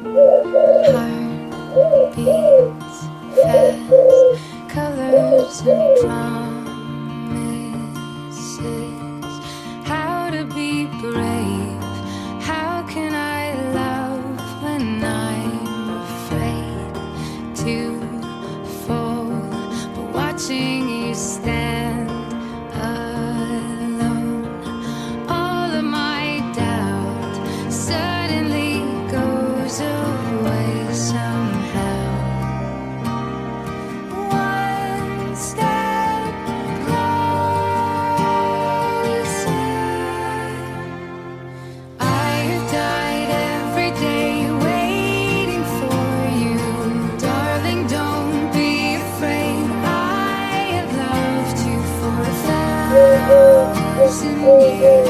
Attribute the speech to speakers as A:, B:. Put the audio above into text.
A: Heart beats fast, colors and promises. How to be brave? How can I love when I'm afraid to fall? But watching you stand alone, all of my doubt suddenly goes away somehow. One step closer. I have died every day waiting for you. Darling, don't be afraid. I have loved you for 1,000 years.